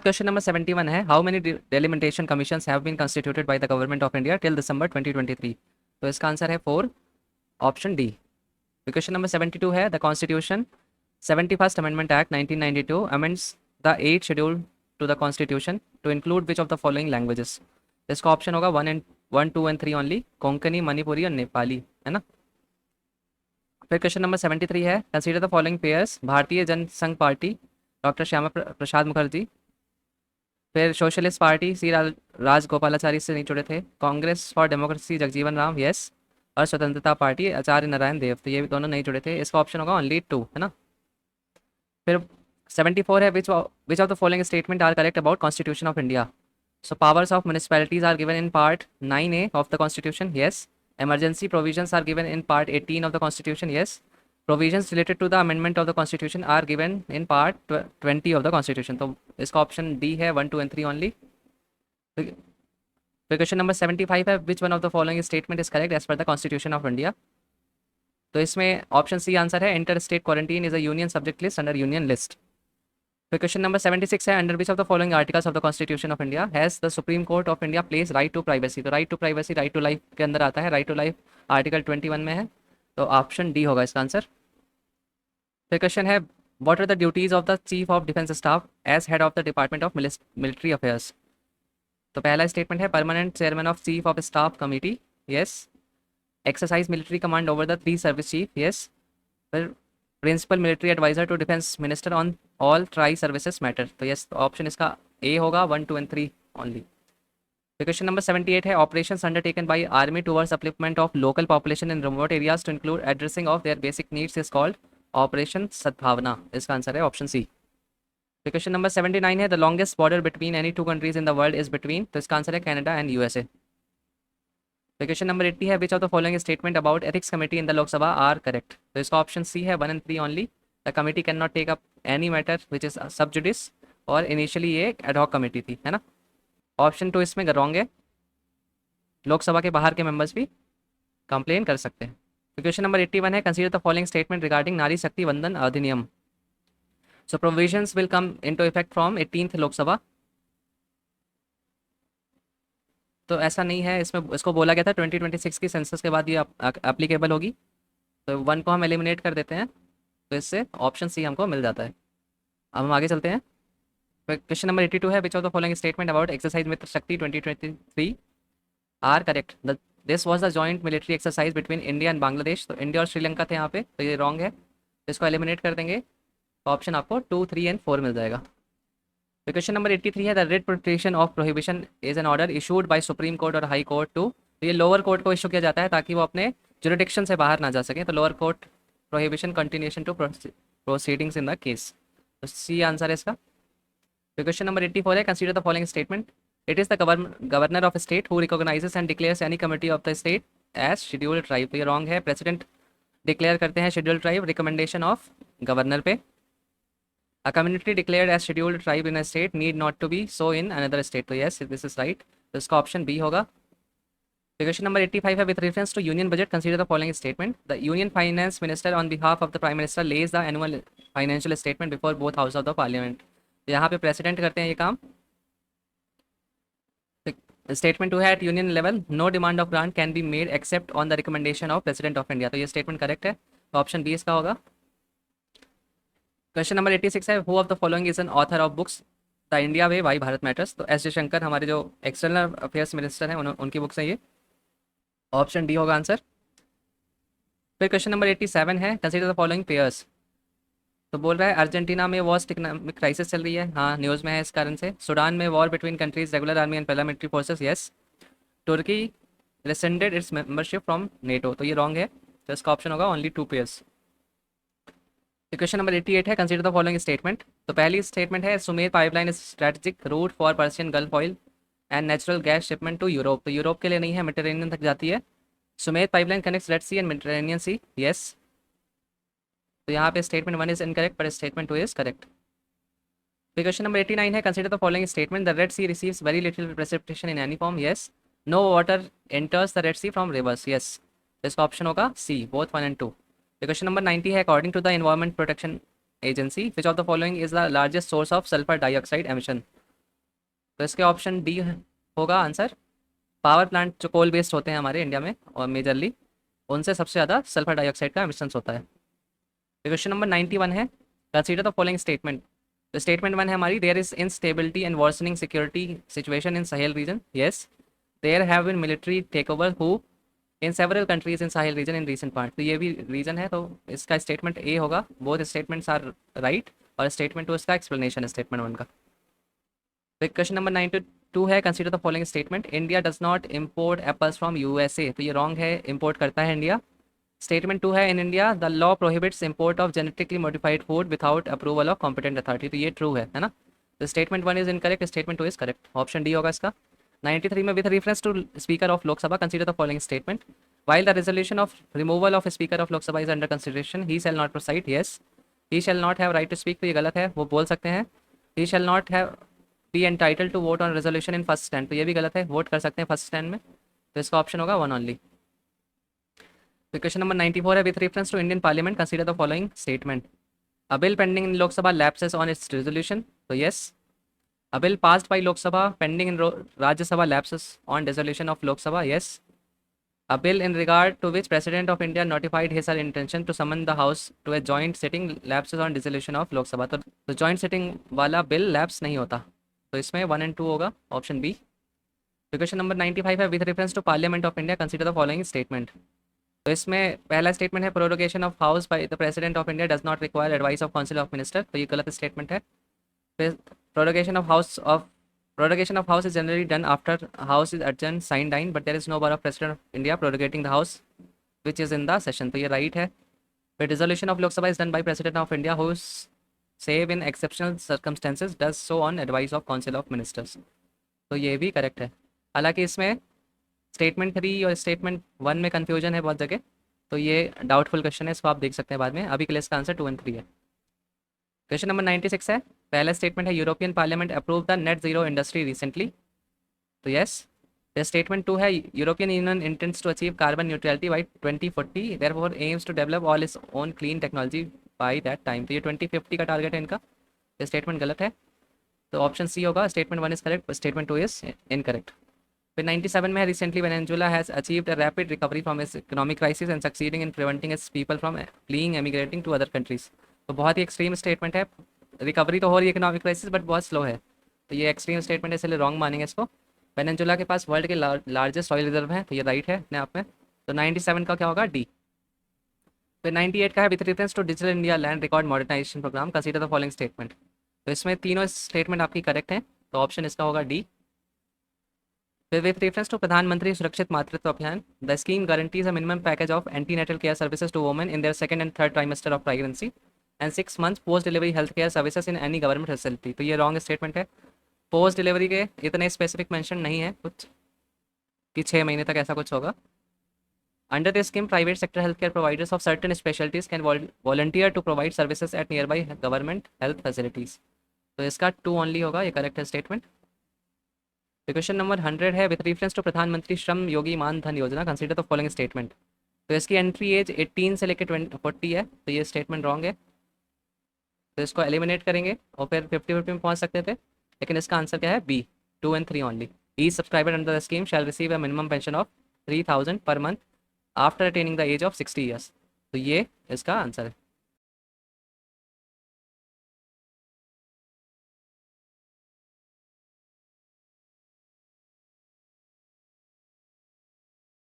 Question number 71 है, how many delimitation commissions have been constituted by the government of India till December 2023। तो इसका answer है 4, option D. Question number 72 है, the constitution 71st amendment act 1992 amends the 8th schedule to the constitution to include which of the following languages. इसका option होगा 1, 2 and 3 only, Konkani, Manipuri और नेपाली, है ना। फिर क्वेश्चन नंबर 73 है, कंसीडर द फॉलोइंग पेयर्स, भारतीय Jansangh party doctor Shyama Prasad Mukherjee, फिर सोशलिस्ट पार्टी सी राजगोपालाचारी से नहीं जुड़े थे, Congress for democracy Jagjivan Ram, yes, और स्वतंत्रता पार्टी आचार्य नारायण देव, तो ये भी दोनों नहीं जुड़े थे। इसका ऑप्शन होगा ओनली 2, है ना। फिर 74 है, which of the following statement are correct about constitution of India. So powers of municipalities are given in part 9A of the constitution, yes. Emergency provisions are given in part 18 of the constitution, yes. Provisions related to the amendment of the constitution are given in part 20 of the constitution, तो इसका option D है, 1, 2 and 3 only. फिर question number 75 है, which one of the following statement is correct as per the constitution of India. तो इसमें option C answer है, inter state quarantine is a union subject list under union list. फिर question number 76 है, under which of the following articles of the constitution of India has the supreme court of India place right to privacy. तो right to privacy right to life के अंदर आता है, right to life article 21 में है, तो option D होगा इसका आंसर। फिर क्वेश्चन है, what are the duties of the chief of defence staff as head of the department of military affairs. तो पहला स्टेटमेंट है, permanent chairman of chief of staff committee, yes. Exercise military command over the 3 service chief, yes. फिर principal military adviser to defence minister on all tri services matter, तो yes, option इसका A होगा, 1, 2 and 3 only. Question number 78 है, operations undertaken by army towards upliftment of local population in remote areas to include addressing of their basic needs is called operation Sadbhavana. इसका answer है option C. Question number 79 है, the longest border between any 2 countries in the world is between, तो इसका answer है Canada and USA. Question number 80 है, which of the following statement about ethics committee in the Lok Sabha are correct. तो इसका option C है, 1 and 3 only. The committee can not take up any matter which is sub judice, और initially ये एक ad hoc committee थी, है ना। Option 2 इसमें रॉन्ग है, लोकसभा के बाहर के मेंबर्स भी कंप्लेन कर सकते हैं। क्वेश्चन नंबर 81 है, consider the following statement regarding Nari Shakti Vandan Adhiniyam. So provisions will come into effect from 18th Lok Sabha, तो ऐसा नहीं है, इसमें इसको बोला गया था 2026 की सेंसस के बाद ये एप्लीकेबल होगी, तो 1 को हम एलिमिनेट कर देते हैं, तो इससे ऑप्शन सी हमको मिल जाता है। अब हम आगे चलते हैं। क्वेश्चन नंबर 82 है, which of the following statement about exercise Mitra Shakti 2023 are correct. This was the joint military exercise between India and Bangladesh, तो इंडिया और श्रीलंका थे यहाँ पे, तो ये रॉन्ग है, तो इसको एलिमिनेट कर देंगे, ऑप्शन आपको 2, 3 एंड 4 मिल जाएगा। क्वेश्चन नंबर 83 है, the writ petition of prohibition is an order issued by supreme court और हाई कोर्ट टू, तो ये लोअर कोर्ट को इशू किया जाता है ताकि वो अपने जुरिडिक्शन से बाहर ना जा सके, तो lower court prohibition continuation to proceedings in the case, तो सी आंसर है इसका। क्वेश्चन नंबर 84 है, consider the following statement, it is the governor of state who recognises and declares any committee of the state as scheduled tribe, तो ये wrong है, president declare करते हैं scheduled tribe recommendation of governor पे। A community declared as scheduled tribe in a state need not to be so in another state, तो yes, this is right, तो इसका option B होगा। Question number 85 है, with reference to union budget consider the following statement, the union finance minister on behalf of the prime minister lays the annual financial statement before both house of the parliament, यहाँ पे president करते हैं ये काम। Statement 2 है, at union level no demand of grant can be made except on the recommendation of president of India, तो ये statement correct है, तो ऑप्शन बी इसका होगा। क्वेश्चन नंबर 86 है, who of the following is an author of books the India way why Bharat matters, तो S Jaishankar हमारे जो एक्सटर्नल अफेयर्स मिनिस्टर हैं उनकी बुक्स हैं ये, ऑप्शन डी होगा आंसर। फिर क्वेश्चन नंबर 87 है, कंसीडर द फॉलोइंग पेयर्स, तो बोल रहा है अर्जेंटीना में वॉस्ट इकोनॉमिक क्राइसिस चल रही है, हाँ न्यूज़ में है इस कारण से। सूडान में war between countries regular army and paramilitary forces, yes. Turkey rescinded its membership from NATO, तो ये रॉन्ग है, तो इसका ऑप्शन होगा ओनली 2 पेयर्स। क्वेश्चन नंबर 88 है, कंसीडर द फॉलोइंग स्टेटमेंट, तो पहली स्टेटमेंट है, Sumed pipeline is strategic route for Persian gulf oil and natural gas shipment to Europe, तो यूरोप के लिए नहीं है, मेडिटेरेनियन तक जाती है। Sumed pipeline connects red sea and Mediterranean sea, yes, तो यहाँ पे स्टेटमेंट 1 इज इनकरेक्ट पर statement 2 is correct. Question number 89 है, consider the following statement, the red sea receives very little precipitation in any form, yes. No water enters the red sea from rivers, yes, इसका option होगा C, both 1 and 2। Question number 90 है, according to the environment protection agency which of the following is the largest source of sulphur dioxide emission, तो इसके option D होगा answer. Power plant जो coal based होते हैं हमारे India में और मेजरली, उनसे सबसे ज़्यादा सल्फर डाइऑक्साइड का एमिशंस होता है। क्वेश्चन नंबर 91 है, कंसीडर द फॉलोइंग स्टेटमेंट। तो स्टेटमेंट 1 है हमारी, there is instability and worsening security situation in Sahel region. Yes, there have been military take over who in several countries in Sahel region in recent part. तो ये भी reason है, तो इसका statement A होगा। Both statements are right, और statement to इसका explanation है स्टेटमेंट 1 का। क्वेश्चन नंबर 92 है, consider the following statement. India does not import apples from USA. तो ये रॉन्ग है, इम्पोर्ट करता है इंडिया। स्टेटमेंट 2 है, in India the law prohibits import of genetically modified food without approval of competent authority. तो ये true है ना। तो statement 1 is incorrect, statement 2 is correct, option D होगा इसका। 93 में, with reference to speaker of Lok Sabha consider the following statement. While the resolution of removal of a speaker of Lok Sabha is under consideration, he shall not preside. Yes, he shall not have right to speak. तो ये गलत है, वो बोल सकते हैं। He shall not have be entitled to vote on resolution in first stand। तो ये भी गलत है, वोट कर सकते हैं फर्स्ट स्टैंड में। तो इसका ऑप्शन होगा 1 ओनली। क्वेश्चन नंबर 94 है, with reference to Indian parliament consider the following statement. A bill pending in Lok Sabha lapses on its resolution। तो yes, a bill passed by Lok Sabha pending in Rajya Sabha lapses on resolution of Lok Sabha। Yes, a bill in regard to which President of India notified his or her intention to summon the House to a joint sitting lapses on dissolution of Lok Sabha। तो joint sitting वाला bill lapse नहीं होता, तो इसमें 1 और 2 होगा, option B. Question number 95 है, with reference to parliament of India consider the following statement. तो इसमें पहला स्टेटमेंट है, prorogation of house by the president of India does not require advice of council of minister. तो ये गलत statement है। फिर prorogation of house is generally done after house is adjourned signed in, but there is no power of president of India prorogating the house which is in the session। तो ये right है। फिर dissolution of Lok Sabha is done by president of India who save in exceptional circumstances does so on advice of council of ministers। तो ये भी correct है। हालांकि इसमें स्टेटमेंट 3 और स्टेटमेंट 1 में कन्फ्यूजन है बहुत जगह, तो ये डाउटफुल क्वेश्चन है, इसको आप देख सकते हैं बाद में। अभी के लिए इसका आंसर 2 और 3 है। क्वेश्चन नंबर 96 है, पहला स्टेटमेंट है, European parliament approve the net zero industry recently. तो यस। स्टेटमेंट 2 है, European union intends to achieve carbon neutrality by 2040, therefore aims to develop all its own clean technology by that time. तो ये 2050 का target है इनका। ये statement गलत है, तो ऑप्शन सी होगा, statement 1 is correct, statement 2 is incorrect. फिर 97 में, recently Venezuela has achieved a rapid recovery from its economic crisis and succeeding in preventing its people from fleeing emigrating to other countries. तो बहुत ही extreme statement है, recovery तो हो रही है इकोनॉमिक क्राइसिस बट बहुत स्लो है, तो ये एक्सट्रीम स्टेटमेंट है, इसलिए रॉन्ग मानेंगे इसको। वेनेजुएला के पास वर्ल्ड के लार्जेस्ट ऑयल रिजर्व है, तो ये राइट है अपने आप में। तो 97 का क्या होगा, डी। फिर 98 का है, with reference to digital India land record modernisation programme consider the following statement. तो इसमें तीनों स्टेटमेंट आपकी करेक्ट हैं, तो ऑप्शन इसका होगा डी। फिर विथ रेफरेंस टू प्रधानमंत्री Surakshit Matritva Abhiyan, the scheme guarantees a minimum package of antenatal care services to women in their second and third trimester of pregnancy and 6 months post delivery health care services in any government facility. तो ये wrong statement है, post delivery के इतने specific mention नहीं है कुछ कि 6 महीने तक ऐसा कुछ होगा। Under this scheme private sector health care providers of certain specialities can volunteer to provide services at nearby government health facilities. तो इसका 2 ओनली होगा, ये करेक्ट है स्टेटमेंट। क्वेश्चन नंबर 100 है, विथ रेफरेंस टू प्रधानमंत्री श्रम योगी मान धन योजना कंसीडर द फॉलोइंग स्टेटमेंट। तो इसकी एंट्री एज 18 से लेकर 40 है, तो ये स्टेटमेंट रॉन्ग है, तो इसको एलिमिनेट करेंगे और फिर 50-50 में पहुंच सकते थे, लेकिन इसका आंसर क्या है, बी, 2 और 3 only. Each subscriber under the scheme shall receive a minimum pension of 3000 per month after attaining the age of 60 years. तो ये इसका आंसर है।